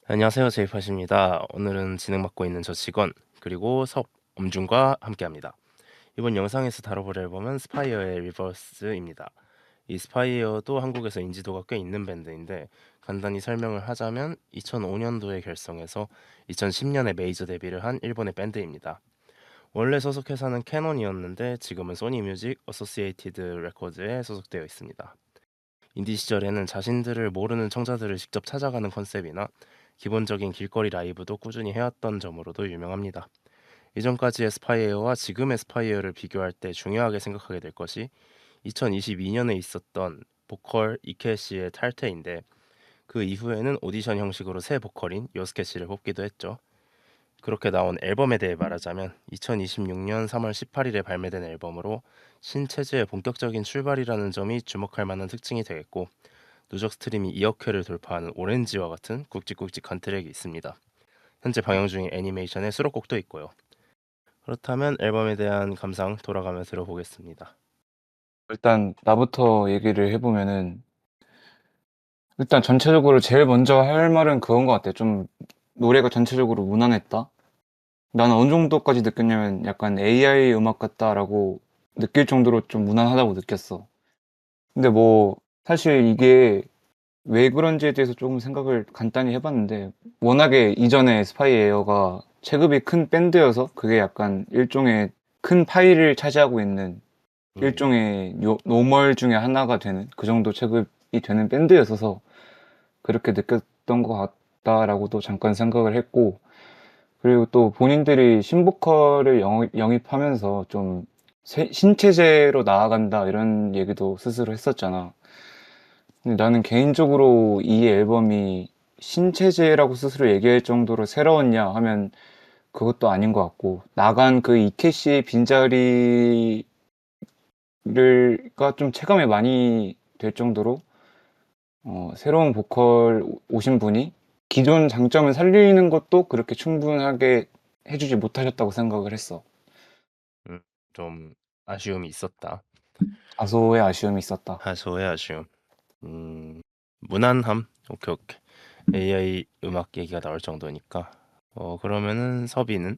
안녕하세요. 제이팟입니다. 오늘은 진행 맡고 있는 저 직원 그리고 엄준과 함께합니다. 이번 영상에서 다뤄볼 앨범은 스파이어의 리버스입니다. 이 스파이어도 한국에서 인지도가 꽤 있는 밴드인데 간단히 설명을 하자면 2005년도에 결성해서 2010년에 메이저 데뷔를 한 일본의 밴드입니다. 원래 소속 회사는 캐논이었는데 지금은 소니 뮤직 어소시에이티드 레코드에 소속되어 있습니다. 인디 시절에는 자신들을 모르는 청자들을 직접 찾아가는 컨셉이나 기본적인 길거리 라이브도 꾸준히 해왔던 점으로도 유명합니다. 이전까지의 스파이어와 지금의 스파이어를 비교할 때 중요하게 생각하게 될 것이 2022년에 있었던 보컬 이케 씨의 탈퇴인데 그 이후에는 오디션 형식으로 새 보컬인 요스케 씨를 뽑기도 했죠. 그렇게 나온 앨범에 대해 말하자면 2026년 3월 18일에 발매된 앨범으로 신체제의 본격적인 출발이라는 점이 주목할 만한 특징이 되겠고 누적 스트림이 2억 회를 돌파하는 오렌지와 같은 굵직굵직한 트랙이 있습니다. 현재 방영 중인 애니메이션의 수록곡도 있고요. 그렇다면 앨범에 대한 감상 돌아가며 들어보겠습니다. 일단 나부터 얘기를 해보면은 일단 전체적으로 제일 먼저 할 말은 그건 것 같아. 좀 노래가 전체적으로 무난했다. 나는 어느 정도까지 느꼈냐면 약간 AI 음악 같다라고 느낄 정도로 좀 무난하다고 느꼈어. 근데 뭐 사실 이게 왜 그런지에 대해서 조금 생각을 간단히 해봤는데 워낙에 이전에 스파이에어가 체급이 큰 밴드여서 그게 약간 일종의 큰 파일을 차지하고 있는 음, 일종의 노멀 중에 하나가 되는 그 정도 체급이 되는 밴드였어서 그렇게 느꼈던 것 같다라고도 잠깐 생각을 했고, 그리고 또 본인들이 신보컬을 영입하면서 좀 신체제로 나아간다 이런 얘기도 스스로 했었잖아. 근데 나는 개인적으로 이 앨범이 신체제라고 스스로 얘기할 정도로 새로웠냐 하면 그것도 아닌 것 같고, 나간 그 이케시의 빈자리를 가좀 체감이 많이 될 정도로 새로운 보컬 오신 분이 기존 장점을 살리는 것도 그렇게 충분하게 해주지 못하셨다고 생각을 했어. 음, 좀 아쉬움이 있었다. 다소의 아쉬움이 있었다. 다소의 아쉬움. 무난함. 오케이 오케이. AI 음악 얘기가 나올 정도니까. 그러면은 서비는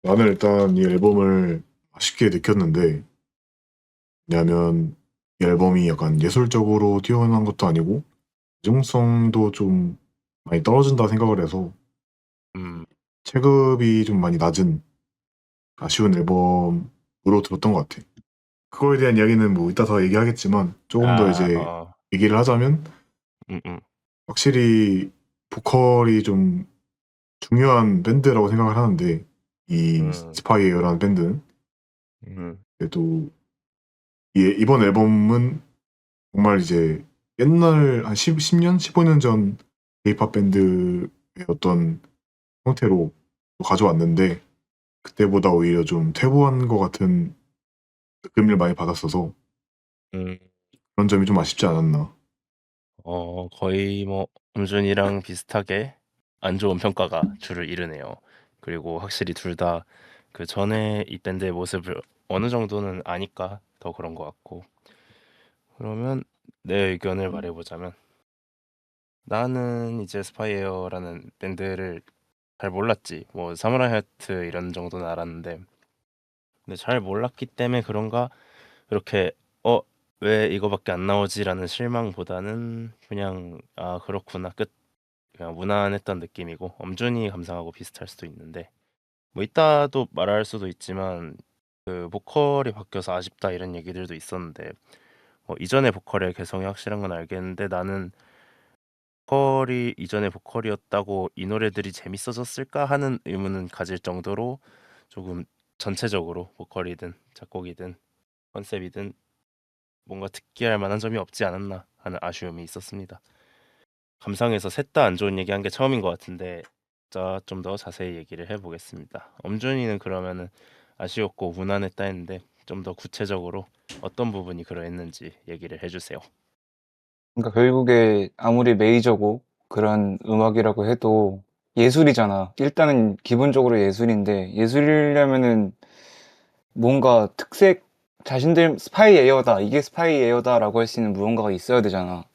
나는 일단 이 앨범을 아쉽게 느꼈는데, 왜냐면 이 앨범이 약간 예술적으로 뛰어난 것도 아니고, 대중성도 좀 많이 떨어진다 생각을 해서, 음, 체급이 좀 많이 낮은 아쉬운 앨범으로 들었던 것 같아. 그거에 대한 이야기는 뭐 이따 더 얘기하겠지만, 조금 더 아, 이제 얘기를 하자면, 음, 음, 확실히 보컬이 좀 중요한 밴드라고 생각을 하는데, 이 음, 스파이어라는 밴드는. 음, 그래도 이번 앨범은 정말 이제 옛날 한 10년, 15년 전 K-pop 밴드의 어떤 형태로 가져왔는데 그때보다 오히려 좀 퇴보한 것 같은 느낌을 많이 받았어서 음. 그런 점이 좀 아쉽지 않았나. 거의 뭐 엄준이랑 비슷하게 안 좋은 평가가 줄을 이루네요. 그리고 확실히 둘 다 그 전에 이 밴드의 모습을 어느 정도는 아니까 더 그런 것 같고. 그러면 내 의견을 말해보자면 나는 이제 스파이어라는 밴드를 잘 몰랐지. 뭐 사무라이 하트 이런 정도는 알았는데 근데 잘 몰랐기 때문에 그런가 그렇게 왜 이거밖에 안 나오지라는 실망보다는 그냥 아 그렇구나 끝 그냥 무난했던 느낌이고 엄준이 감상하고 비슷할 수도 있는데 뭐 이따도 말할 수도 있지만 그 보컬이 바뀌어서 아쉽다 이런 얘기들도 있었는데 이전의 보컬의 개성이 확실한 건 알겠는데 나는 보컬이 이전의 보컬이었다고 이 노래들이 재밌어졌을까 하는 의문은 가질 정도로 조금 전체적으로 보컬이든 작곡이든 컨셉이든 뭔가 특기할 만한 점이 없지 않았나 하는 아쉬움이 있었습니다. 감상에서 셋 다 안 좋은 얘기한 게 처음인 것 같은데 자, 좀 더 자세히 얘기를 해보겠습니다. 엄준이는 그러면은 아쉬웠고 무난했다 했는데 좀 더 구체적으로 어떤 부분이 그러했는지 얘기를 해주세요. 그러니까 결국에 아무리 메이저고 그런 음악이라고 해도 예술이잖아. 일단은 기본적으로 예술인데 예술이려면은 뭔가 특색, 자신들 스파이 에어다, 이게 스파이 에어다라고 할 수 있는 무언가가 있어야 되잖아.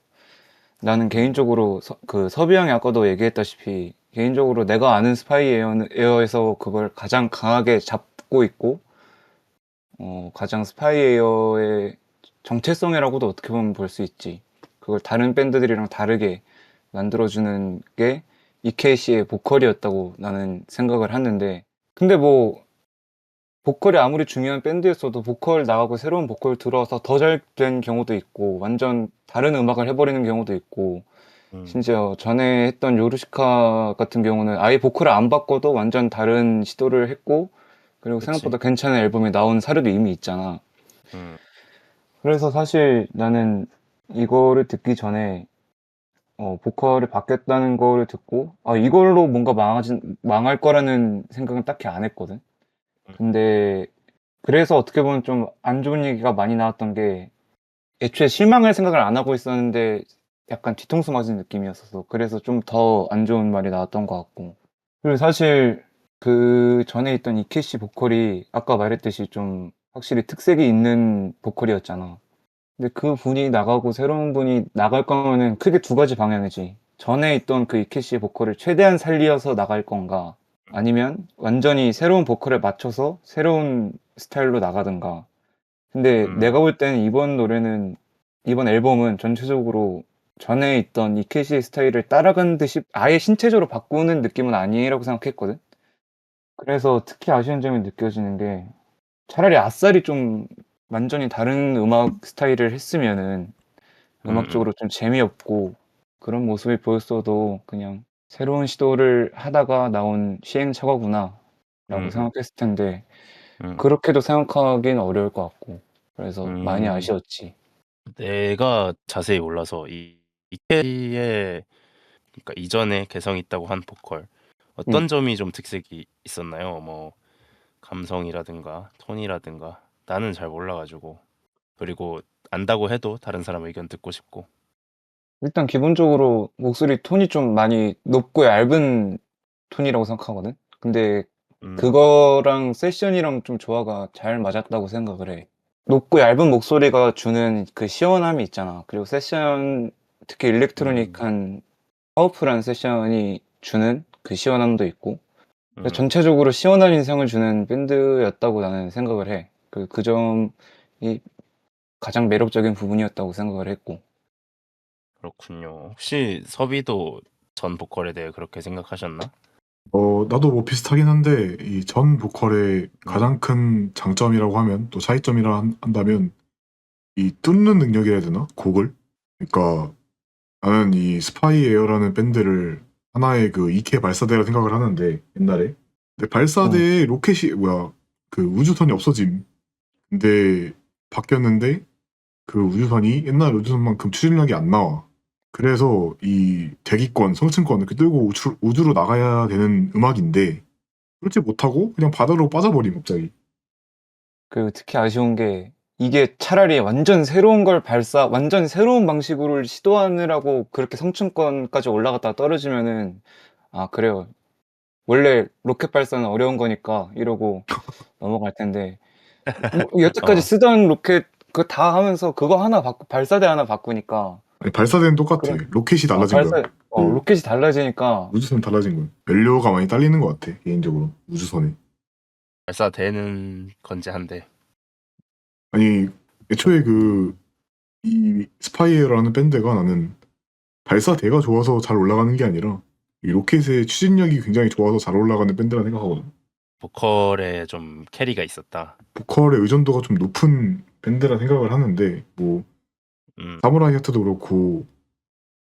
나는 음, 개인적으로 그 서비 형이 아까도 얘기했다시피 개인적으로 내가 아는 스파이 에어에서 그걸 가장 강하게 잡고 있고 가장 스파이 에어의 정체성이라고도 어떻게 보면 볼 수 있지. 그걸 다른 밴드들이랑 다르게 만들어주는 게 EKC의 보컬이었다고 나는 생각을 하는데, 근데 뭐 보컬이 아무리 중요한 밴드였어도 보컬 나가고 새로운 보컬 들어와서 더 잘 된 경우도 있고 완전 다른 음악을 해버리는 경우도 있고, 음, 심지어 전에 했던 요르시카 같은 경우는 아예 보컬을 안 바꿔도 완전 다른 시도를 했고, 그리고 그치. 생각보다 괜찮은 앨범이 나온 사례도 이미 있잖아. 음, 그래서 사실 나는 이거를 듣기 전에 보컬이 바뀌었다는 거를 듣고 이걸로 뭔가 망할 거라는 생각은 딱히 안 했거든. 음, 근데 그래서 어떻게 보면 좀 안 좋은 얘기가 많이 나왔던 게, 애초에 실망할 생각을 안 하고 있었는데 약간 뒤통수 맞은 느낌이었어서 그래서 좀 더 안 좋은 말이 나왔던 것 같고, 그리고 사실 그 전에 있던 이케시 보컬이 아까 말했듯이 좀 확실히 특색이 있는 보컬이었잖아. 근데 그 분이 나가고 새로운 분이 나갈 거면은 크게 두 가지 방향이지. 전에 있던 그 이케시 보컬을 최대한 살려서 나갈 건가, 아니면 완전히 새로운 보컬에 맞춰서 새로운 스타일로 나가든가. 근데 내가 음, 볼 때는 이번 앨범은 전체적으로 전에 있던 이케시의 스타일을 따라간 듯이 아예 신체적으로 바꾸는 느낌은 아니라고 생각했거든. 그래서 특히 아쉬운 점이 느껴지는 게, 차라리 아싸리 좀 완전히 다른 음악 스타일을 했으면은 음, 음악적으로 좀 재미없고 그런 모습이 보였어도 그냥 새로운 시도를 하다가 나온 시행착오구나 라고 음, 생각했을 텐데, 음, 그렇게도 생각하기는 어려울 것 같고, 그래서 많이 음. 아쉬웠지. 내가 자세히 몰라서 이 이케의, 그러니까 이전에 개성 있다고 한 보컬 응. 어떤 점이 좀 특색이 있었나요? 뭐 감성이라든가 톤이라든가 나는 잘 몰라가지고, 그리고 안다고 해도 다른 사람 의견 듣고 싶고. 일단 기본적으로 목소리 톤이 좀 많이 높고 얇은 톤이라고 생각하거든. 근데 음, 그거랑 세션이랑 좀 조화가 잘 맞았다고 생각을 해. 높고 얇은 목소리가 주는 그 시원함이 있잖아. 그리고 세션, 특히 음, 일렉트로닉한 파워풀한 세션이 주는 그 시원함도 있고, 그래서 음, 전체적으로 시원한 인상을 주는 밴드였다고 나는 생각을 해. 그 점이 가장 매력적인 부분이었다고 생각을 했고. 그렇군요. 혹시 섭이도 전 보컬에 대해 그렇게 생각하셨나? 나도 뭐 비슷하긴 한데 이 전 보컬의 음, 가장 큰 장점이라고 하면 또 차이점이라 한다면 이 뚫는 능력이라 해야 되나? 곡을? 그러니까 나는 이 스파이 에어라는 밴드를 하나의 그 이케 발사대라 생각을 하는데 옛날에. 근데 응. 발사대에 로켓이 뭐야 그 우주선이 없어짐. 근데 바뀌었는데 그 우주선이 옛날 우주선만큼 추진력이 안 나와. 그래서 이 대기권, 성층권을 이렇게 뚫고 우주로 나가야 되는 음악인데 그렇지 못하고 그냥 바다로 빠져버림 갑자기. 그 특히 아쉬운 게, 이게 차라리 완전 새로운 방식으로 시도하느라고 그렇게 성층권까지 올라갔다가 떨어지면은 그래요. 원래 로켓 발사는 어려운 거니까 이러고 넘어갈 텐데, 뭐 여태까지 어, 쓰던 로켓 그거 다 하면서 그거 하나 발사대 하나 바꾸니까, 아니 발사대는 똑같아. 그런 로켓이 달라진 거야. 발사 그 로켓이 달라지니까. 우주선 달라진 거야. 연료가 많이 딸리는 것 같아 개인적으로 우주선에. 발사되는 건지 한데. 아니 애초에 그 이 스파이어라는 밴드가 나는 발사대가 좋아서 잘 올라가는 게 아니라 이 로켓의 추진력이 굉장히 좋아서 잘 올라가는 밴드라 생각하거든. 보컬에 좀 캐리가 있었다. 보컬의 의존도가 좀 높은 밴드라 생각을 하는데 뭐 음, 사무라이 하트도 그렇고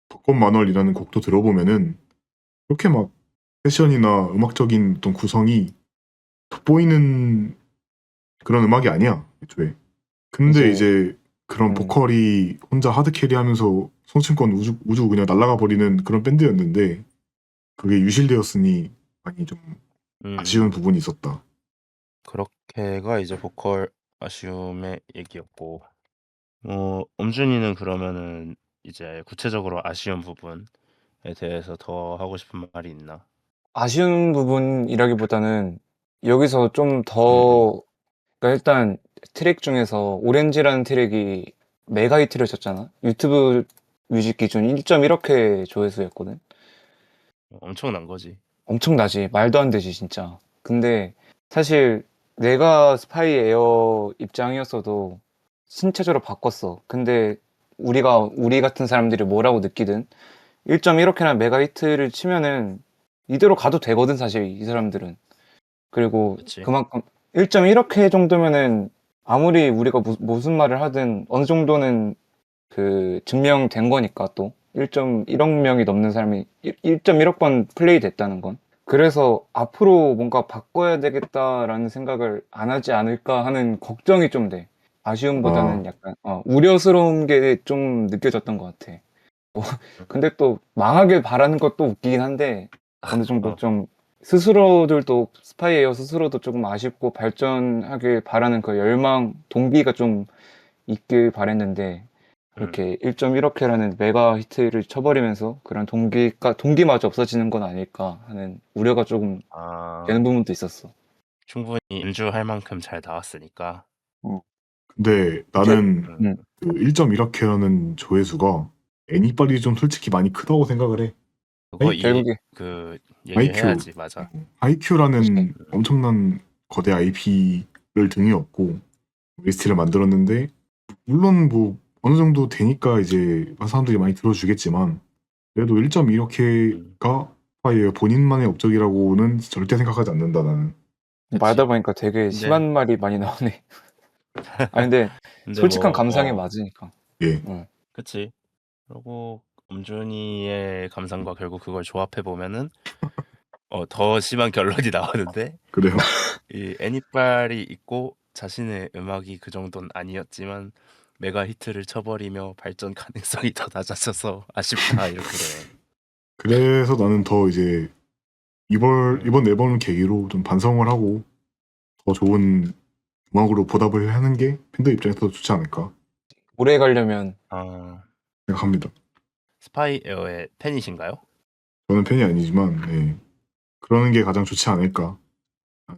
벚꽃 만월이라는 곡도 들어보면은 그렇게 막 패션이나 음악적인 어떤 구성이 돋보이는 그런 음악이 아니야 애초에. 근데 이제 이제 그런 음, 보컬이 혼자 하드 캐리하면서 성층권 우주 그냥 날아가 버리는 그런 밴드였는데 그게 유실되었으니 많이 좀 음. 아쉬운 부분이 있었다. 그렇게가 이제 보컬 아쉬움의 얘기였고, 엄준이는 그러면은 이제 구체적으로 아쉬운 부분에 대해서 더 하고 싶은 말이 있나? 아쉬운 부분이라기보다는 여기서 좀 음, 음, 더, 그러니까 일단 트랙 중에서 오렌지라는 트랙이 메가 히트를 쳤잖아. 유튜브 뮤직 기준 1.1억 회 조회수였거든. 엄청난 거지. 엄청나지. 말도 안 되지, 진짜. 근데 사실 내가 스파이 에어 입장이었어도 신체적으로 바꿨어. 근데 우리 같은 사람들이 뭐라고 느끼든 1.1억회나 메가 히트를 치면은 이대로 가도 되거든, 사실 이 사람들은. 그리고 그치? 그만큼 1.1억회 정도면은 아무리 우리가 무슨 말을 하든 어느 정도는 그 증명된 거니까 또 1.1억 명이 넘는 사람이 1.1억 번 플레이 됐다는 건. 그래서 앞으로 뭔가 바꿔야 되겠다라는 생각을 안 하지 않을까 하는 걱정이 좀 돼. 아, 아쉬움보다는 약간 우려스러운 게 좀 느껴졌던 것 같아. 근데 또 망하길 바라는 것도 웃기긴 한데 어느 정도 어, 좀 스스로들도 스파이에어 스스로도 조금 아쉽고 발전하길 바라는 그 열망, 동기가 좀 있길 바랬는데 음. 그렇게 1.1억회라는 메가 히트를 쳐버리면서 그런 동기마저 없어지는 건 아닐까 하는 우려가 조금 아, 되는 부분도 있었어. 충분히 연주할 만큼 잘 나왔으니까. 어. 근데 이제 나는 음. 그 1.1억회라는 조회수가 애니빨이 좀 솔직히 많이 크다고 생각을 해. 그거 하이, 결국에 그 하이큐, 얘기해야지. 맞아. 그치. 하이큐라는 엄청난 거대 IP를 등에 업고 OST를 만들었는데 물론 뭐 어느 정도 되니까 이제 사람들이 많이 들어주겠지만 그래도 1.1억회가 본인만의 업적이라고는 절대 생각하지 않는다 나는. 말하다 그치. 보니까 되게 근데 심한 말이 많이 나오네. 아 근데 근데 솔직한 뭐 감상이 맞으니까. 예, 응. 그치. 그리고 엄준이의 감상과 결국 그걸 조합해 보면은 더 심한 결론이 나오는데 그래요. 이 애니빨이 있고 자신의 음악이 그 정도는 아니었지만 메가 히트를 쳐버리며 발전 가능성이 더 낮아져서 아쉽다 이렇게 되네. 그래서 나는 더 이제 음. 이번 앨범을 계기로 좀 반성을 하고 더 좋은 음악으로 보답을 하는 게 팬들 입장에서 좋지 않을까 오래 가려면 아, 생각합니다. 스파이 에어의 팬이신가요? 저는 팬이 아니지만 예, 그러는 게 가장 좋지 않을까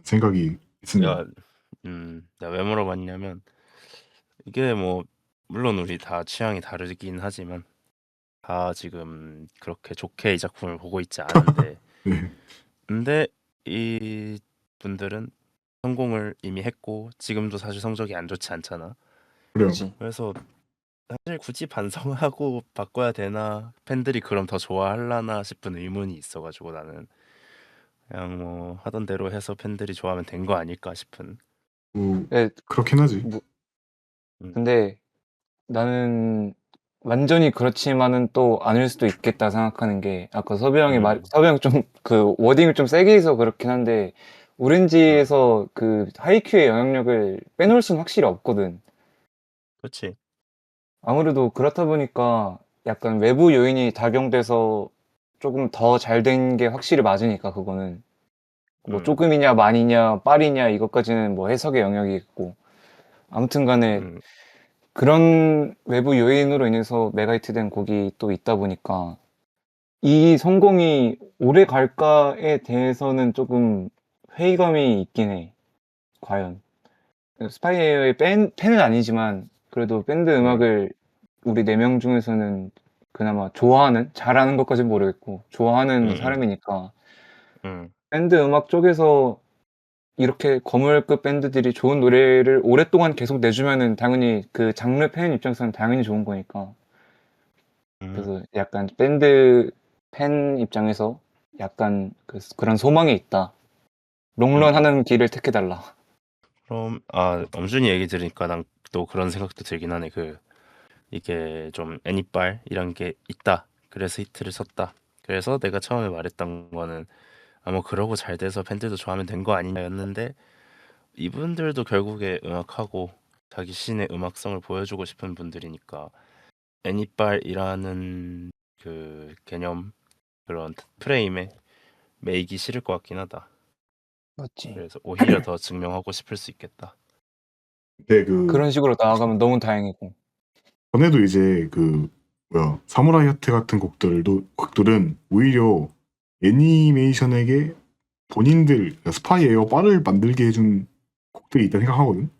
생각이 있습니다. 내가 왜 물어봤냐면 이게 뭐 물론 우리 다 취향이 다르긴 하지만 다 지금 그렇게 좋게 이 작품을 보고 있지 않은데 네, 근데 이 분들은 성공을 이미 했고 지금도 사실 성적이 안 좋지 않잖아. 그래요. 그지. 그래서 사실 굳이 반성하고 바꿔야 되나 팬들이 그럼 더 좋아할라나 싶은 의문이 있어가지고 나는 그냥 뭐 하던 대로 해서 팬들이 좋아하면 된 거 아닐까 싶은. 뭐 네, 그렇긴 하지. 뭐, 음, 근데 나는 완전히 그렇지만은 또 아닐 수도 있겠다 생각하는 게 아까 음, 서비 형이 좀 그 워딩을 좀 세게 해서 그렇긴 한데 음, 오렌지에서 그 하이큐의 영향력을 빼놓을 수는 확실히 없거든. 그렇지. 아무래도 그렇다 보니까 약간 외부 요인이 작용돼서 조금 더 잘 된 게 확실히 맞으니까 그거는 뭐 음, 조금이냐 많이냐 빨이냐 이것까지는 뭐 해석의 영역이 있고 아무튼 간에 음, 그런 외부 요인으로 인해서 메가히트 된 곡이 또 있다 보니까 이 성공이 오래 갈까에 대해서는 조금 회의감이 있긴 해. 과연. 스파이웨어의 팬은 아니지만 그래도 밴드 음, 음악을 우리 4명 중에서는 그나마 좋아하는, 잘하는 것까진 모르겠고, 좋아하는 음, 사람이니까 음, 밴드 음악 쪽에서 이렇게 거물급 밴드들이 좋은 노래를 오랫동안 계속 내주면은 당연히 그 장르 팬 입장에서는 당연히 좋은 거니까. 음, 그래서 약간 밴드 팬 입장에서 약간 그런 소망이 있다. 롱런 음. 하는 길을 택해달라. 그럼 엄준이 얘기 들으니까 난 또 그런 생각도 들긴 하네. 이게 좀 애니빨 이런 게 있다. 그래서 히트를 쳤다. 그래서 내가 처음에 말했던 거는 뭐 그러고 잘 돼서 팬들도 좋아하면 된 거 아니냐였는데 이분들도 결국에 음악하고 자기 신의 음악성을 보여주고 싶은 분들이니까 애니빨이라는 그 개념 그런 프레임에 매이기 싫을 것 같긴 하다. 맞지. 그래서 오히려 더 증명하고 싶을 수 있겠다. 근데 그 그런 식으로 나아가면 너무 다행이고. 전에도 이제 그 뭐야 사무라이 하트 같은 곡들은 오히려 애니메이션에게 본인들 그러니까 스파이 에어 바를 만들게 해준 곡들이 있다 생각하거든.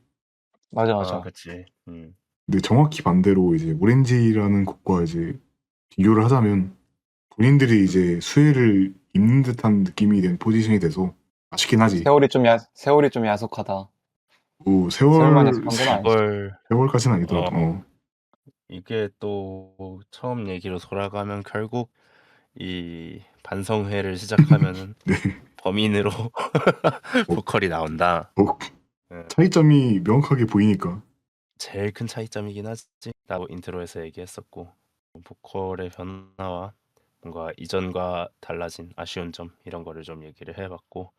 맞아, 아, 맞아. 그치. 근데 정확히 반대로 이제 오렌지라는 곡과 이제 비교를 하자면 본인들이 이제 수혜를 입는 듯한 느낌이 된 포지션이 돼서 아쉽긴 하지. 세월이 좀 야속하다. 뭐 세월만 세월 야속한 건 아니지. 그걸 세월까지는 아니더라도 이게 또 처음 얘기로 돌아가면 결국 이 반성회를 시작하면은 네. 범인으로 어, 보컬이 나온다. 뭐 예. 차이점이 명확하게 보이니까. 제일 큰 차이점이긴 하지. 라고 인트로에서 얘기했었고 보컬의 변화와 뭔가 이전과 달라진 아쉬운 점 이런 거를 좀 얘기를 해봤고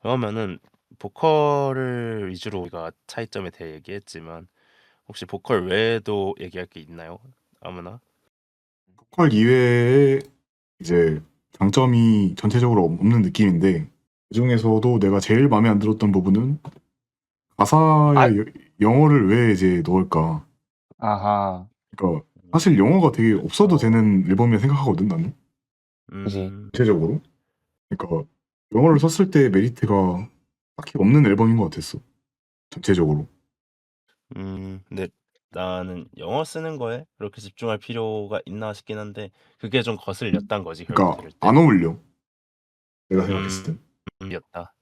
그러면은 보컬을 위주로 우리가 차이점에 대해 얘기했지만 혹시 보컬 외에도 얘기할 게 있나요? 아무나? 보컬 이외에 이제 장점이 전체적으로 없는 느낌인데 그중에서도 내가 제일 마음에 안 들었던 부분은 아, 가사에 영어를 왜 이제 넣을까. 아하, 그러니까 사실 영어가 되게 없어도 어, 되는 앨범이라 생각하거든 나는 그지. 전체적으로. 그러니까 영어를 썼을 때 메리트가 딱히 없는 앨범인 것 같았어 전체적으로. 근데 나는 영어 쓰는 거에 그렇게 집중할 필요가 있나 싶긴 한데 그게 좀 거슬렸단 거지 결국 그러니까 들을 때. 안 어울려 내가 생각했을 음, 땐. 였다.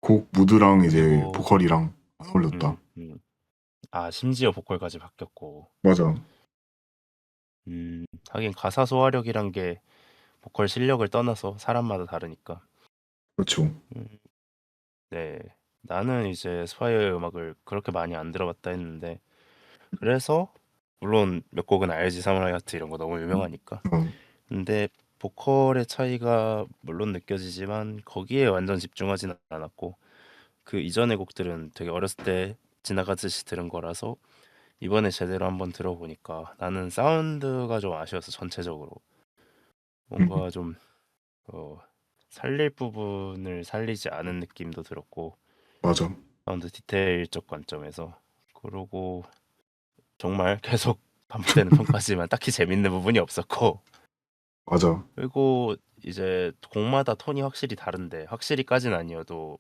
곡 무드랑 이제 그리고 보컬이랑 안 어울렸다. 음, 음. 아 심지어 보컬까지 바뀌었고. 맞아. 하긴 가사 소화력이란 게 보컬 실력을 떠나서 사람마다 다르니까. 그렇죠. 음, 네. 나는 이제 스파이어의 음악을 그렇게 많이 안 들어봤다 했는데 그래서 물론 몇 곡은 알지 사무라이 하트 이런 거 너무 유명하니까. 어, 근데 보컬의 차이가 물론 느껴지지만 거기에 완전 집중하진 않았고 그 이전의 곡들은 되게 어렸을 때 지나가듯이 들은 거라서 이번에 제대로 한번 들어보니까 나는 사운드가 좀 아쉬웠어 전체적으로. 음, 뭔가 좀 어, 살릴 부분을 살리지 않은 느낌도 들었고 맞아. 사운드 디테일적 관점에서 그러고 정말 계속 반복되는 평가지만 딱히 재밌는 부분이 없었고 맞아. 그리고 이제 곡마다 톤이 확실히 다른데 확실히까지는 아니어도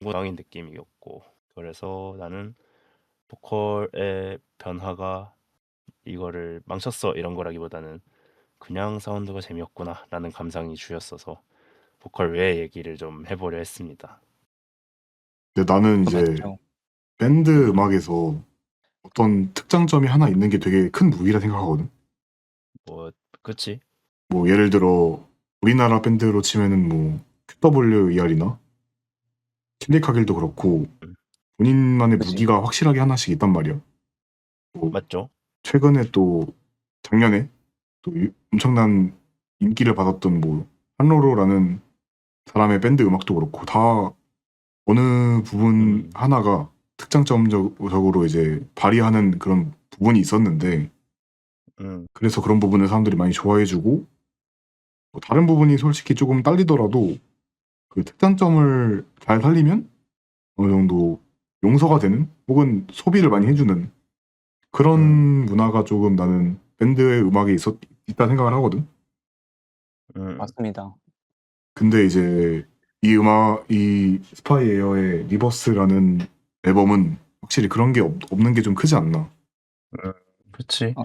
중고등인 느낌이었고 그래서 나는 보컬의 변화가 이거를 망쳤어 이런 거라기보다는 그냥 사운드가 재미없구나라는 감상이 주였어서 보컬 외의 얘기를 좀 해보려 했습니다. 근데 나는 이제 맞죠. 밴드 음, 음악에서 어떤 특장점이 하나 있는 게 되게 큰 무기라 생각하거든. 뭐 그치? 뭐 예를 들어 우리나라 밴드로 치면은 뭐 QWER이나 킬리카길도 그렇고 음, 본인만의 그지. 무기가 확실하게 하나씩 있단 말이야. 뭐 맞죠? 최근에 또 작년에 또 엄청난 인기를 받았던 뭐 한로로라는 사람의 밴드 음악도 그렇고 다 어느 부분 음, 하나가 특장점적으로 이제 발휘하는 그런 부분이 있었는데 음, 그래서 그런 부분을 사람들이 많이 좋아해주고 뭐 다른 부분이 솔직히 조금 딸리더라도 그 특장점을 잘 살리면 어느 정도 용서가 되는 혹은 소비를 많이 해주는 그런 음, 문화가 조금 나는 밴드의 음악에 있다 생각을 하거든. 음, 맞습니다. 근데 이제 이 스파이에어의 리버스라는 앨범은 확실히 그런 게 없는 게 좀 크지 않나. 그치? 아,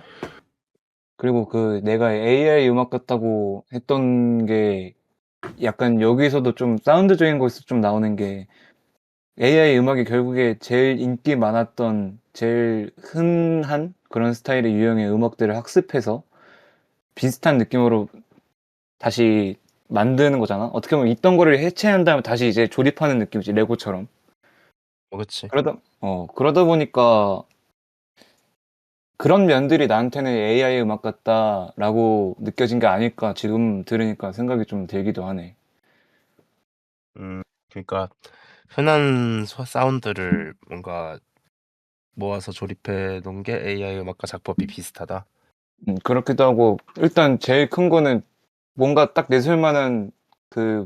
그리고 내가 AI 음악 같다고 했던 게 약간 여기서도 좀 사운드적인 거에서 좀 나오는 게 AI 음악이 결국에 제일 인기 많았던 제일 흔한 그런 스타일의 유형의 음악들을 학습해서 비슷한 느낌으로 다시 만드는 거잖아. 어떻게 보면 있던 거를 해체한 다음에 다시 이제 조립하는 느낌이지, 레고처럼. 그치? 그러다 보니까 그런 면들이 나한테는 AI 음악 같다라고 느껴진 게 아닐까 지금 들으니까 생각이 좀 들기도 하네. 그러니까 흔한 사운드를 뭔가 모아서 조립해 놓은 게 AI 음악과 작법이 비슷하다. 그렇기도 하고 일단 제일 큰 거는 뭔가 딱 내세울 만한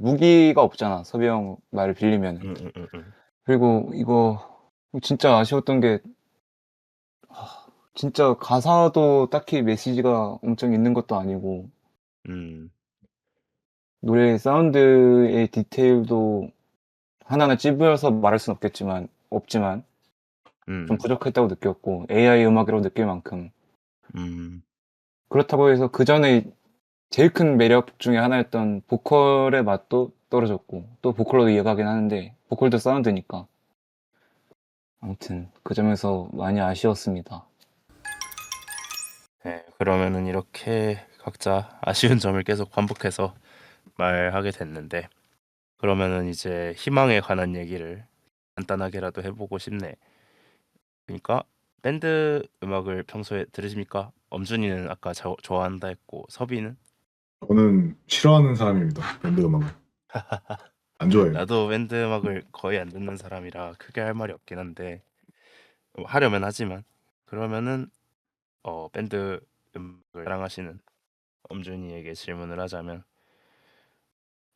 무기가 없잖아. 섭이 형 말을 빌리면은. 음, 음, 음, 음. 그리고 이거 진짜 아쉬웠던 게 진짜 가사도 딱히 메시지가 엄청 있는 것도 아니고 음, 노래 사운드의 디테일도 하나하나 찝어서 말할 순 없지만 좀 음, 부족했다고 느꼈고 AI 음악이라고 느낄 만큼 음, 그렇다고 해서 그전에 제일 큰 매력 중에 하나였던 보컬의 맛도 떨어졌고 또 보컬로도 이어가긴 하는데 보컬도 사운드니까 아무튼 그 점에서 많이 아쉬웠습니다. 네, 그러면은 이렇게 각자 아쉬운 점을 계속 반복해서 말하게 됐는데 그러면은 이제 희망에 관한 얘기를 간단하게라도 해보고 싶네. 그러니까 밴드 음악을 평소에 들으십니까? 엄준이는 아까 좋아한다 했고 서비는? 저는 싫어하는 사람입니다. 밴드 음악을. 안 좋아해요. 나도 밴드 음악을 거의 안 듣는 사람이라 크게 할 말이 없긴 한데 하려면 하지만 그러면은 밴드 음악을 사랑하시는 엄준이에게 질문을 하자면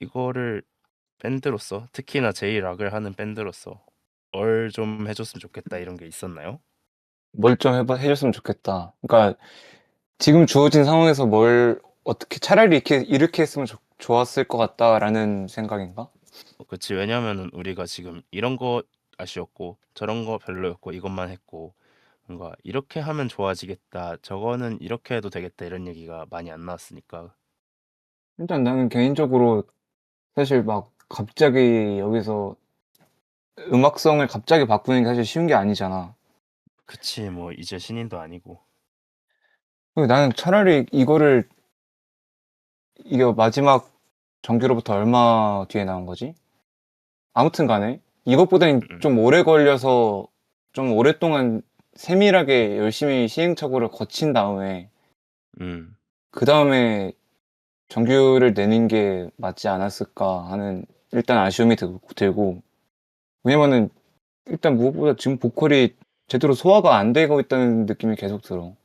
이거를 밴드로서 특히나 제이락을 하는 밴드로서 뭘 좀 해줬으면 좋겠다 이런 게 있었나요? 뭘 좀 해줬으면 좋겠다. 그러니까 지금 주어진 상황에서 뭘 어떻게 차라리 이렇게 했으면 좋았을 것 같다라는 생각인가? 그치, 왜냐면은 우리가 지금 이런 거 아쉬웠고 저런 거 별로였고 이것만 했고 뭔가 이렇게 하면 좋아지겠다 저거는 이렇게 해도 되겠다 이런 얘기가 많이 안 나왔으니까. 일단 나는 개인적으로 사실 막 갑자기 여기서 음악성을 갑자기 바꾸는 게 사실 쉬운 게 아니잖아. 그치, 뭐 이제 신인도 아니고. 그리고 나는 차라리 이게 마지막 정규로부터 얼마 뒤에 나온 거지? 아무튼 간에 이것보다는 음, 좀 오래 걸려서 좀 오랫동안 세밀하게 열심히 시행착오를 거친 다음에 음, 그다음에 정규를 내는 게 맞지 않았을까 하는 일단 아쉬움이 들고 왜냐면은 일단 무엇보다 지금 보컬이 제대로 소화가 안 되고 있다는 느낌이 계속 들어.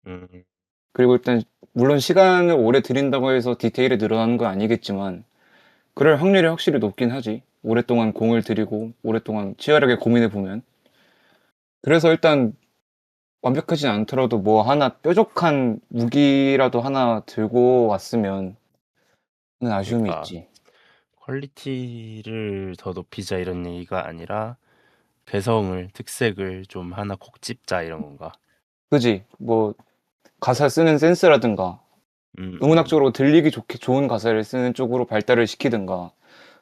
음, 그리고 일단 물론 시간을 오래 들인다고 해서 디테일이 늘어나는 건 아니겠지만 그럴 확률이 확실히 높긴 하지. 오랫동안 공을 들이고 오랫동안 치열하게 고민해 보면. 그래서 일단 완벽하진 않더라도 뭐 하나 뾰족한 무기라도 하나 들고 왔으면 하는 아쉬움이 그러니까 있지. 퀄리티를 더 높이자 이런 얘기가 아니라 개성을 특색을 좀 하나 콕 집자 이런 건가? 그지? 뭐 가사 쓰는 센스라든가 음, 음, 음악적으로 들리기 좋게 좋은 가사를 쓰는 쪽으로 발달을 시키든가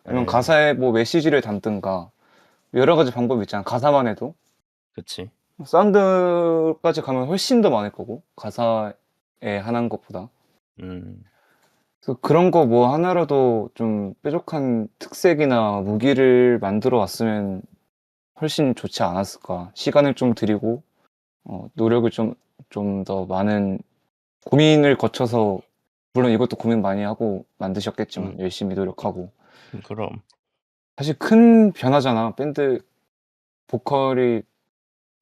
아니면 에, 가사에 뭐 메시지를 담든가 여러 가지 방법이 있잖아. 가사만 해도 그치. 사운드까지 가면 훨씬 더 많을 거고 가사에 한한 것보다. 음, 그래서 그런 거 뭐 하나라도 좀 뾰족한 특색이나 무기를 만들어 왔으면 훨씬 좋지 않았을까. 시간을 좀 들이고 노력을 좀 더 많은 고민을 거쳐서 물론 이것도 고민 많이 하고 음, 만드셨겠지만 열심히 노력하고 그럼. 사실 큰 변화잖아. 밴드 보컬이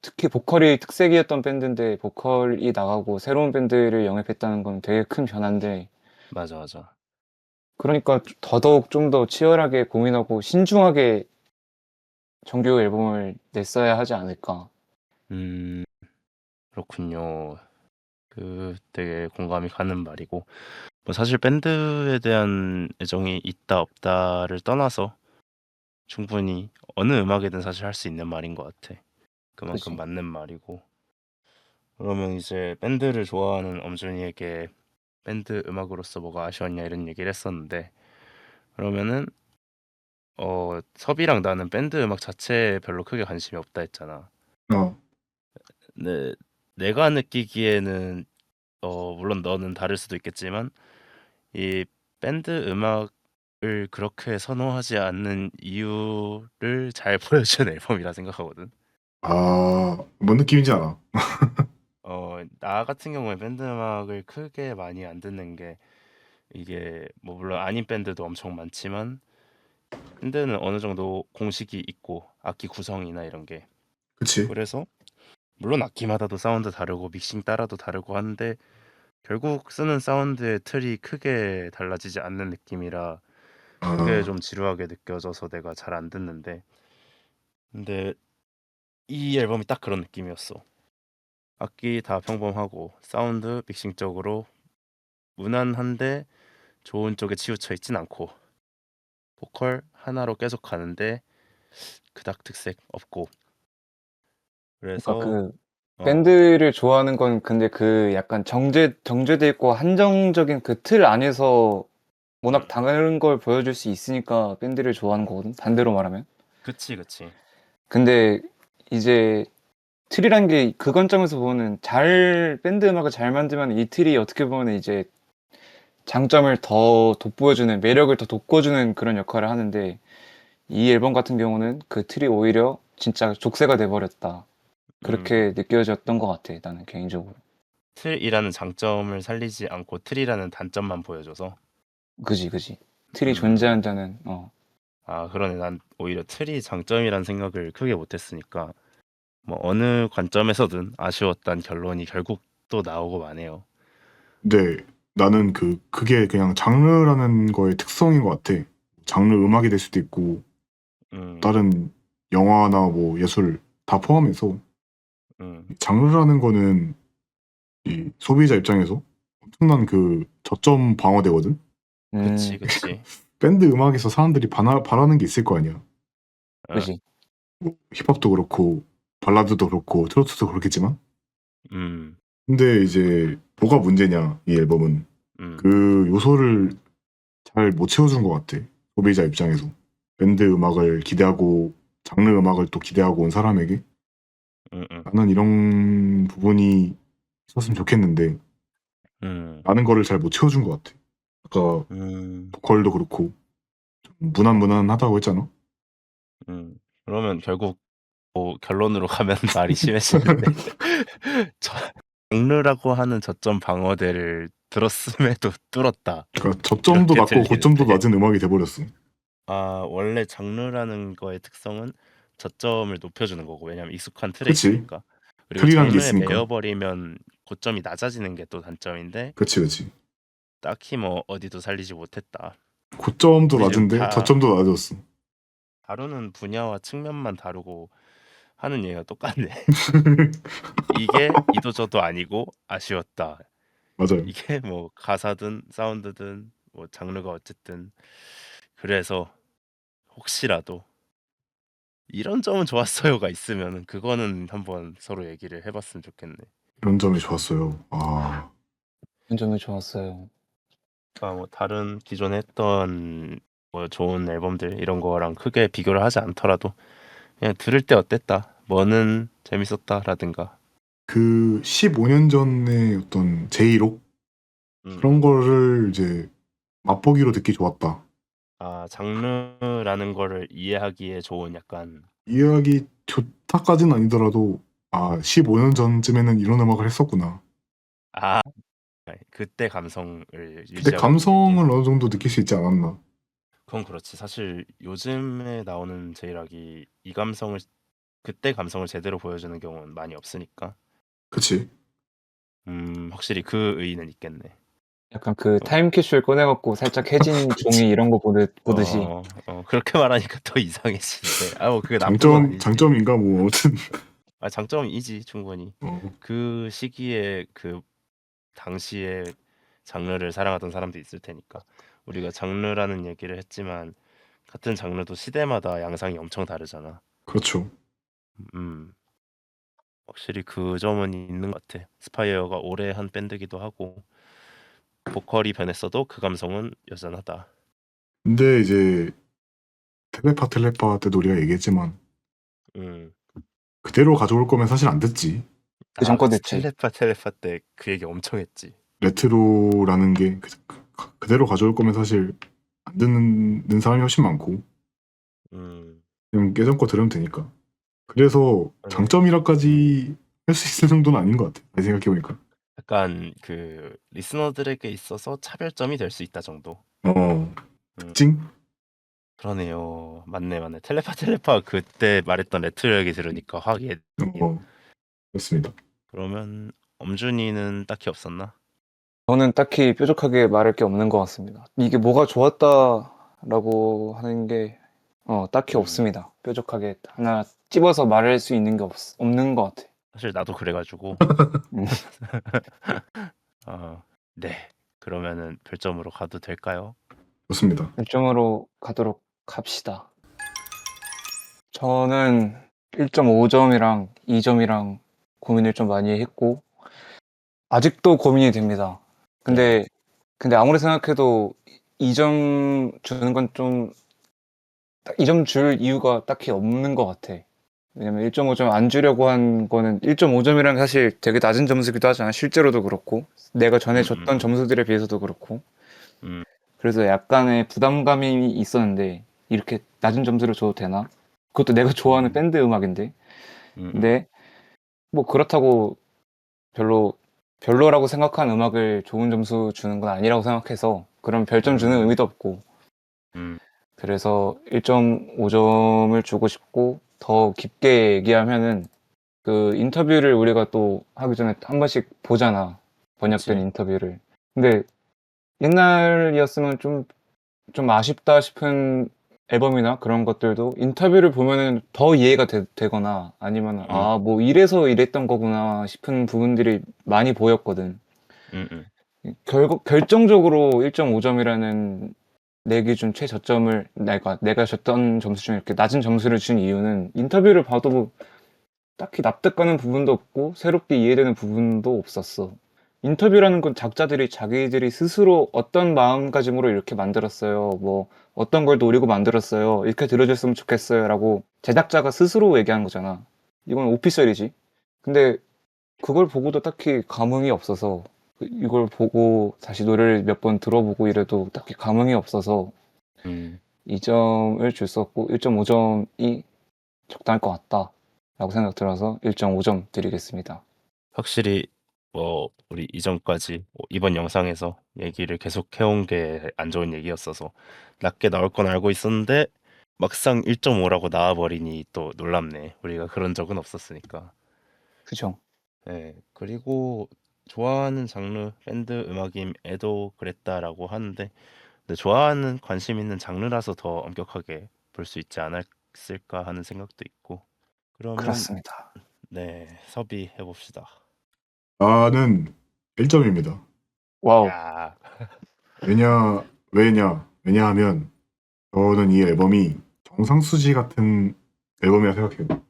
특히 보컬이 특색이었던 밴드인데 보컬이 나가고 새로운 밴드를 영입했다는 건 되게 큰 변화인데 맞아, 맞아. 그러니까 더더욱 좀 더 치열하게 고민하고 신중하게 정규 앨범을 냈어야 하지 않을까. 음, 그렇군요. 그 되게 공감이 가는 말이고 뭐 사실 밴드에 대한 애정이 있다 없다를 떠나서 충분히 어느 음악이든 사실 할 수 있는 말인 것 같아. 그만큼 그지? 맞는 말이고. 그러면 이제 밴드를 좋아하는 엄준이에게 밴드 음악으로서 뭐가 아쉬웠냐 이런 얘기를 했었는데 그러면은 섭이랑 나는 밴드 음악 자체에 별로 크게 관심이 없다 했잖아. 어, 근데 내가 느끼기에는 물론 너는 다를 수도 있겠지만 이 밴드 음악을 그렇게 선호하지 않는 이유를 잘 보여준 앨범이라 생각하거든. 뭔 느낌인지 알아. 나 같은 경우에 밴드 음악을 크게 많이 안 듣는 게 이게 뭐 물론 아닌 밴드도 엄청 많지만 밴드는 어느 정도 공식이 있고 악기 구성이나 이런 게 그치? 그래서 물론 악기마다도 사운드 다르고 믹싱 따라도 다르고 하는데 결국 쓰는 사운드의 틀이 크게 달라지지 않는 느낌이라 그게 아, 좀 지루하게 느껴져서 내가 잘 안 듣는데 근데 이 앨범이 딱 그런 느낌이었어. 악기 다 평범하고 사운드 믹싱적으로 무난한데 좋은 쪽에 치우쳐 있진 않고 보컬 하나로 계속 가는데 그닥 특색 없고 그러니까 그래서 그 밴드를 좋아하는 건 근데 그 약간 정제돼 있고 한정적인 그 틀 안에서 워낙 다른 걸 보여줄 수 있으니까 밴드를 좋아하는 거거든. 반대로 말하면. 그치, 그치. 근데 이제 틀이란 게 그 관점에서 보면은 밴드 음악을 잘 만들면 이 틀이 어떻게 보면 이제 장점을 더 돋보여주는, 매력을 더 돋궈주는 그런 역할을 하는데 이 앨범 같은 경우는 그 틀이 오히려 진짜 족쇄가 돼버렸다. 그렇게 느껴졌던 것 같아, 나는 개인적으로. 틀이라는 장점을 살리지 않고 틀이라는 단점만 보여줘서. 그지, 그지. 틀이 음. 존재한다는, 아, 그러네. 난 오히려 틀이 장점이란 생각을 크게 못했으니까 뭐 어느 관점에서든 아쉬웠단 결론이 결국 또 나오고 마네요. 근데 나는 그게 그냥 장르라는 거의 특성인 것 같아. 장르 음악이 될 수도 있고 음, 다른 영화나 뭐 예술 다 포함해서 장르라는 거는 이 소비자 입장에서 엄청난 그 저점 방어되거든. 그치, 음, 그치. 밴드 음악에서 사람들이 바라는 게 있을 거 아니야. 어, 그지. 뭐 힙합도 그렇고 발라드도 그렇고 트로트도 그렇겠지만. 음, 근데 이제 뭐가 문제냐 이 앨범은 음, 그 요소를 잘 못 채워준 것 같아. 소비자 입장에서 밴드 음악을 기대하고 장르 음악을 또 기대하고 온 사람에게 음, 음, 나는 이런 부분이 있었으면 좋겠는데 음, 라는 거를 잘 못 채워준 것 같아. 아까 음, 보컬도 그렇고 좀 무난무난하다고 했잖아. 그러면 결국 뭐 결론으로 가면 말이 심해지는데 저, 장르라고 하는 저점 방어대를 들었음에도 뚫었다. 그러니까 저점도 이렇게 낮고 고점도 들리는데 낮은 음악이 돼버렸어. 아, 원래 장르라는 거의 특성은 저점을 높여주는 거고 왜냐면 익숙한 틀에 그치? 있으니까 그리고 틀이라는 게 장르에 있으니까. 매여버리면 고점이 낮아지는 게 또 단점인데 그치. 딱히 뭐 어디도 살리지 못했다. 고점도 우리 지금 낮은데 다 저점도 낮았어. 다루는 분야와 측면만 다루고 하는 얘기가 똑같네. 이게 이도저도 아니고 아쉬웠다. 맞아요. 이게 뭐 가사든 사운드든 뭐 장르가 어쨌든 그래서 혹시라도 이런 점은 좋았어요가 있으면 그거는 한번 서로 얘기를 해봤으면 좋겠네. 이런 점이 좋았어요. 아, 그 점이 좋았어요. 그러니까 뭐 다른 기존에 했던 뭐 좋은 앨범들 이런 거랑 크게 비교를 하지 않더라도 그냥 들을 때 어땠다, 뭐는 재밌었다라든가. 그 15년 전의 어떤 제이록 음, 그런 거를 이제 맛보기로 듣기 좋았다. 아, 장르라는 거를 이해하기에 좋은 약간 이해하기 좋다까지는 아니더라도 아 15년 전쯤에는 이런 음악을 했었구나. 아 그때 감성을 그때 유지하고 있는 느낌. 감성을 어느 정도 느낄 수 있지 않았나. 그건 그렇지. 사실 요즘에 나오는 제이락이 이 감성을 그때 감성을 제대로 보여주는 경우는 많이 없으니까. 그치? 확실히 그 의의는 있겠네. 약간 그 어, 타임캡슐 꺼내갖고 살짝 해진 그치. 종이 이런 거 보듯이. 그렇게 말하니까 더 이상해지는데. 아, 뭐 그게 나쁜 건 아니지. 장점인가 뭐 아무튼 아, 장점이지 충분히. 어, 그 시기에 그 당시에 장르를 사랑하던 사람도 있을 테니까. 우리가 장르라는 얘기를 했지만 같은 장르도 시대마다 양상이 엄청 다르잖아. 그렇죠. 음, 확실히 그 점은 있는 것 같아. 스파이어가 오래 한 밴드기도 하고 보컬이 변했어도 그 감성은 여전하다. 근데 이제 텔레파 때도 우리가 얘기했지만 음, 그대로 가져올 거면 사실 안 됐지. 그 아, 전거 그치. 대체. 텔레파 때 그 얘기 엄청 했지. 레트로라는 게 그대로 가져올 거면 사실 안 듣는 사람이 훨씬 많고 음, 그냥 예전 거 들으면 되니까. 그래서 그러네. 장점이라까지 할 수 있을 정도는 아닌 것 같아. 생각해보니까. 약간 그 리스너들에게 있어서 차별점이 될 수 있다 정도. 음, 특징? 그러네요. 맞네. 텔레파 그때 말했던 레트로 얘기 들으니까 확 얘네요. 어, 그렇습니다. 그러면 엄준이는 딱히 없었나? 저는 딱히 뾰족하게 말할 게 없는 것 같습니다. 이게 뭐가 좋았다라고 하는 게 딱히 음, 없습니다. 뾰족하게 하나 찝어서 말할 수 있는 게 없는 것 같아. 사실 나도 그래가지고. 음. 네. 그러면은 별점으로 가도 될까요? 좋습니다. 1점으로 가도록 합시다. 저는 1.5점이랑 2점이랑 고민을 좀 많이 했고 아직도 고민이 됩니다. 근데 아무리 생각해도 2점 주는 건 좀 2점 줄 이유가 딱히 없는 것 같아. 왜냐면 1.5점 안 주려고 한 거는 1.5점이란 사실 되게 낮은 점수기도 하잖아. 실제로도 그렇고 내가 전에 줬던 점수들에 비해서도 그렇고. 음. 그래서 약간의 부담감이 있었는데 이렇게 낮은 점수를 줘도 되나? 그것도 내가 좋아하는 밴드 음악인데. 근데 뭐 그렇다고 별로라고 생각한 음악을 좋은 점수 주는 건 아니라고 생각해서 그럼 별점 주는 의미도 없고 그래서 1.5점을 주고 싶고 더 깊게 얘기하면은 그 인터뷰를 우리가 또 하기 전에 한 번씩 보잖아. 번역된 그치. 인터뷰를. 근데 옛날이었으면 좀 아쉽다 싶은 앨범이나 그런 것들도 인터뷰를 보면은 더 이해가 되거나 아니면 아, 뭐 이래서 이랬던 거구나 싶은 부분들이 많이 보였거든. 결정적으로 1.5점이라는 내 기준 최저점을 내가 줬던 점수 중에 이렇게 낮은 점수를 준 이유는 인터뷰를 봐도 뭐 딱히 납득가는 부분도 없고 새롭게 이해되는 부분도 없었어. 인터뷰라는 건 작자들이 자기들이 스스로 어떤 마음가짐으로 이렇게 만들었어요. 뭐 어떤 걸 노리고 만들었어요. 이렇게 들어줬으면 좋겠어요라고 제작자가 스스로 얘기한 거잖아. 이건 오피셜이지. 근데 그걸 보고도 딱히 감흥이 없어서 이걸 보고 다시 노래를 몇 번 들어보고 이래도 딱히 감흥이 없어서 2점을 줄 수 없고 1.5점이 적당할 것 같다라고 생각 들어서 1.5점 드리겠습니다. 확실히 뭐 우리 이전까지 이번 영상에서 얘기를 계속 해온 게 안 좋은 얘기였어서 낮게 나올 건 알고 있었는데 막상 1.5라고 나와버리니 또 놀랍네. 우리가 그런 적은 없었으니까. 그죠? 네. 그리고 좋아하는 장르 밴드 음악임에도 그랬다라고 하는데 근데 좋아하는 관심 있는 장르라서 더 엄격하게 볼 수 있지 않았을까 하는 생각도 있고. 그러면 그렇습니다. 네, 섭이 해봅시다. 나는 1점입니다. 와우. 야, 왜냐하면 저는 이 앨범이 정상수지 같은 앨범이라 생각해요.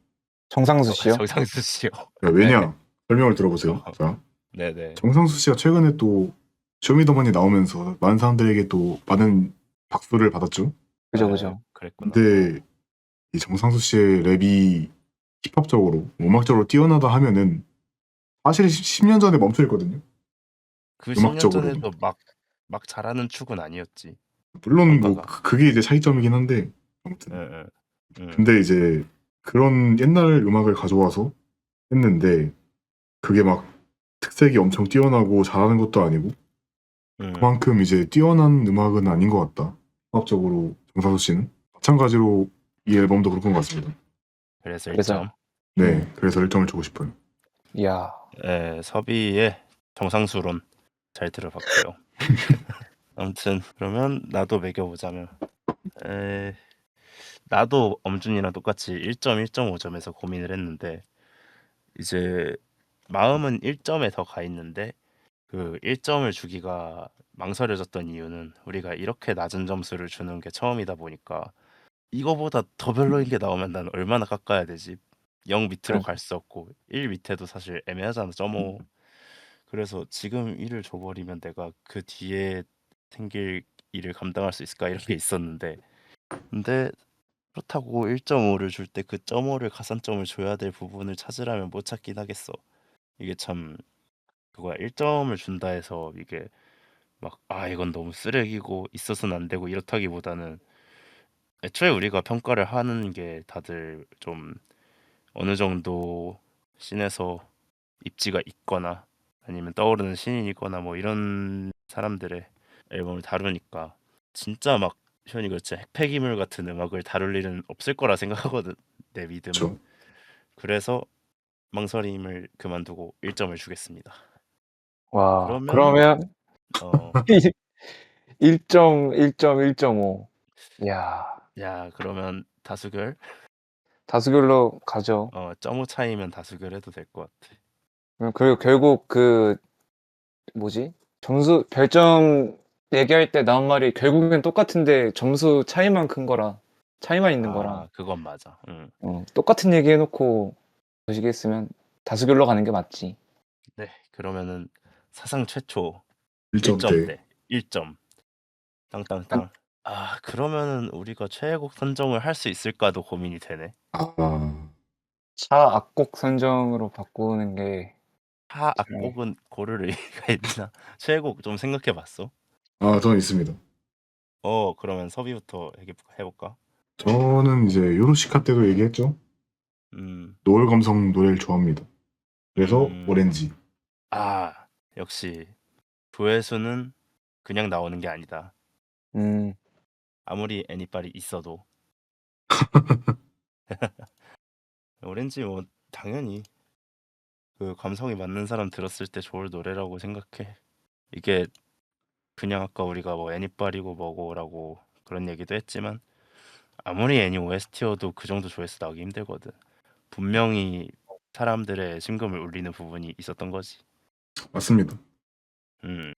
정상수 씨요? 정상수 씨요. 왜냐? 설명을 들어보세요. 자, 네네. 정상수 씨가 최근에 또 쇼미더머니 나오면서 많은 사람들에게 또 많은 박수를 받았죠. 그죠. 그랬구나. 근데 이 정상수 씨의 랩이 힙합적으로, 음악적으로 뛰어나다 하면은 사실 10년 전에 멈춰 있거든요. 그 10년 음악적으로는. 전에도 막 잘하는 축은 아니었지. 물론 뭐 평가가. 그게 이제 차이점이긴 한데 아무튼. 응. 근데 이제 그런 옛날 음악을 가져와서 했는데 그게 막 특색이 엄청 뛰어나고 잘하는 것도 아니고 그만큼 이제 뛰어난 음악은 아닌 것 같다. 음악적으로 정상수 씨는 마찬가지로 이 앨범도 그런 것 같습니다. 그래서 그래서 1점. 네, 그래서 1점을 주고 싶어요. 이야. 네, 섭이의 정상수론 잘 들어봤고요. 아무튼 그러면 나도 매겨보자면 나도 엄준이랑 똑같이 1점, 1.5점에서 고민을 했는데 이제 마음은 1점에 더 가 있는데 그 1점을 주기가 망설여졌던 이유는 우리가 이렇게 낮은 점수를 주는 게 처음이다 보니까 이거보다 더 별로인 게 나오면 난 얼마나 깎아야 되지? 0 밑으로 갈 수 없고 1 밑에도 사실 애매하잖아. 0.5. 그래서 지금 1을 줘버리면 내가 그 뒤에 생길 일을 감당할 수 있을까 이런 게 있었는데 근데 그렇다고 1.5를 줄 때 그 0.5를 가산점을 줘야 될 부분을 찾으라면 못 찾긴 하겠어. 이게 참 그거야. 1점을 준다 해서 이게 막 이건 너무 쓰레기고 있어서는 안 되고 이렇다기보다는 애초에 우리가 평가를 하는 게 다들 좀 어느 정도 씬에서 입지가 있거나 아니면 떠오르는 신인이거나 뭐 이런 사람들의 앨범을 다루니까 진짜 막 표현이 그렇지 핵폐기물 같은 음악을 다룰 일은 없을 거라 생각하거든. 내 믿음은. 그렇죠. 그래서 망설임을 그만두고 1점을 주겠습니다. 와. 그러면 그러면 어 1점, 1점, 1.5. 이야. 야, 그러면 다수결? 다수결로 가죠. 0.5 차이면 다수결 해도 될 것 같아. 그리고 결국 그 뭐지? 점수 별점 얘기할 때 나온 말이 결국엔 똑같은데 점수 차이만 큰 거라 차이만 있는 거라 그건 맞아. 응. 똑같은 얘기 해놓고 거시기 했으면 다수결로 가는 게 맞지. 네, 그러면은 사상 최초 1점대. 1점대 1점 한, 땅땅땅. 아, 그러면은 우리가 최애곡 선정을 할 수 있을까도 고민이 되네. 아, 차 악곡 선정으로 바꾸는 게 하 잘. 악곡은 고를 의미가 있나? 최애곡 좀 생각해 봤어? 저는 있습니다. 그러면 섭이부터 해볼까? 저는 이제 요로시카 때도 얘기했죠. 음, 노을 감성 노래를 좋아합니다. 그래서 음, 오렌지. 아, 역시 조회수는 그냥 나오는 게 아니다. 음, 아무리 애니빨이 있어도 오렌지 뭐 당연히 그 감성이 맞는 사람 들었을 때 좋을 노래라고 생각해. 이게 그냥 아까 우리가 뭐 애니빨이고 뭐고라고 그런 얘기도 했지만 아무리 애니 OST여도 그 정도 조회수 나오기 힘들거든. 분명히 사람들의 심금을 울리는 부분이 있었던 거지. 맞습니다. 음,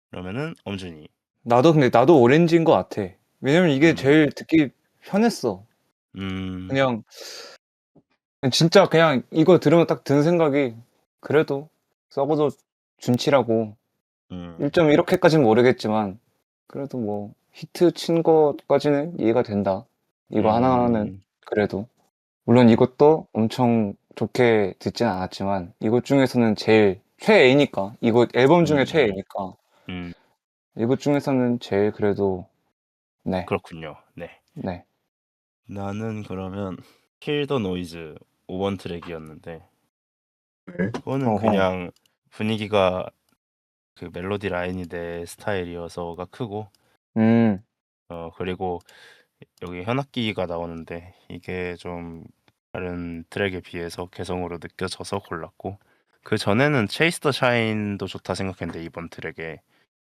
그러면은 엄준이. 근데 나도 오렌지인 것 같아. 왜냐면 이게 음, 제일 듣기 편했어. 음, 그냥 진짜 그냥 이거 들으면 딱 드는 생각이 그래도 썩어도 준치라고 음, 1점 이렇게까지는 모르겠지만 그래도 뭐 히트 친 것까지는 이해가 된다. 이거 하나는 음, 그래도 물론 이것도 엄청 좋게 듣진 않았지만 이것 중에서는 제일 최애니까 이거 앨범 중에 음, 최애니까 음, 이것 중에서는 제일 그래도 네, 그렇군요. 네. 네. 나는 그러면 킬 더 노이즈 5번 트랙이었는데 네. 그거는 어허. 그냥 분위기가 그 멜로디 라인이 내 스타일이어서가 크고 음, 그리고 여기 현악기가 나오는데 이게 좀 다른 트랙에 비해서 개성으로 느껴져서 골랐고 그 전에는 체이스 더 샤인도 좋다 생각했는데 이번 트랙에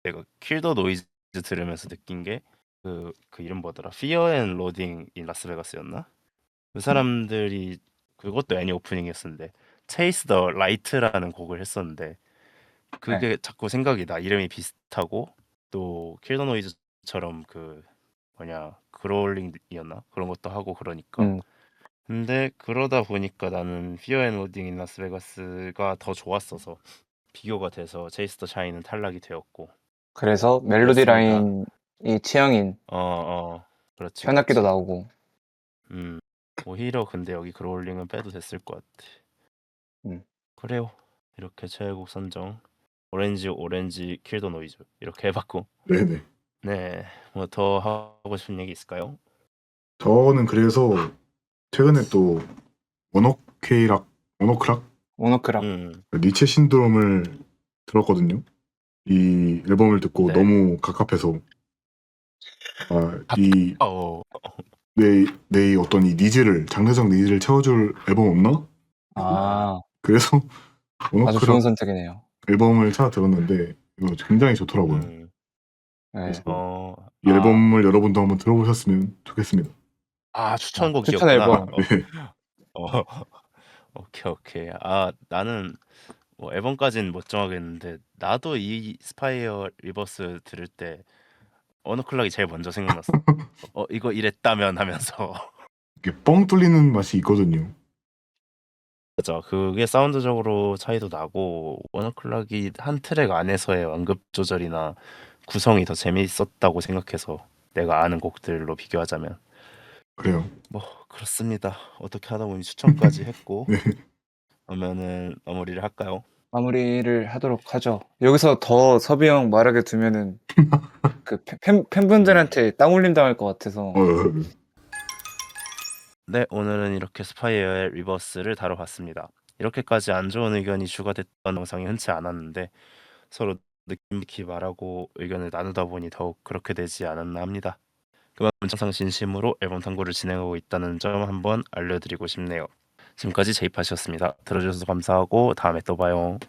내가 킬 더 노이즈 들으면서 느낀 게 그 이름 뭐더라? 피어 앤 로딩 인 라스베가스였나? 그 사람들이 그것도 애니 오프닝이었었는데 체이스 더 라이트라는 곡을 했었는데 네. 그게 자꾸 생각이 나. 이름이 비슷하고 또 킬 더 노이즈처럼 그 뭐냐 그롤링이었나? 그런 것도 하고 그러니까. 음, 근데 그러다 보니까 나는 피어 앤 로딩 인 라스베가스가 더 좋았어서 비교가 돼서 체이스 더 샤인은 탈락이 되었고 그래서 멜로디 그랬습니다. 라인이 취향인 그렇지 현악기도 그렇지. 나오고 음 오히려 근데 여기 그롤링은 빼도 됐을 것 같아. 음. 그래요. 이렇게 최애곡 선정 오렌지 오렌지 킬 더 노이즈 이렇게 해봤고 네네. 네, 뭐 더 하고 싶은 얘기 있을까요? 저는 그래서 최근에 또 원오케이락, 원오크락? 오너크락 니체 신드롬을 들었거든요. 이 앨범을 듣고 네. 너무 갑갑해서 이 어, 내 어떤 이 니즈를 장르적 니즈를 채워줄 앨범 없나? 아, 그래서 아주 좋은 원오크락 선택이네요. 앨범을 찾아 들었는데 이거 굉장히 좋더라고요. 그래서 네. 이 앨범을 여러분도 한번 들어보셨으면 좋겠습니다. 추천 추천곡이었구나. 앨범. 네. 어, 오케이, 오케이. 나는 뭐 앨범까지는 못 정하겠는데 나도 이 스파이어 리버스 들을 때 어느 클락이 제일 먼저 생각났어. 이거 이랬다면 하면서. 이게 뻥 뚫리는 맛이 있거든요. 맞아. 그게 사운드적으로 차이도 나고 워너클락이 한 트랙 안에서의 완급 조절이나 구성이 더 재미있었다고 생각해서 내가 아는 곡들로 비교하자면 그래요. 뭐 그렇습니다. 어떻게 하다 보니 추천까지 했고 네. 그러면은 마무리를 할까요? 마무리를 하도록 하죠. 여기서 더 섭이 형 말하게 두면은 그 팬분들한테 땅 올림 당할 것 같아서 어, 네, 오늘은 이렇게 스파이어의 리버스를 다뤄봤습니다. 이렇게까지 안 좋은 의견이 추가됐던 영상이 흔치 않았는데 서로 느낌 있게 말하고 의견을 나누다 보니 더욱 그렇게 되지 않았나 합니다. 그만큼 항상 진심으로 앨범 탐구를 진행하고 있다는 점 한번 알려드리고 싶네요. 지금까지 제이팟이었습니다. 들어주셔서 감사하고 다음에 또 봐요.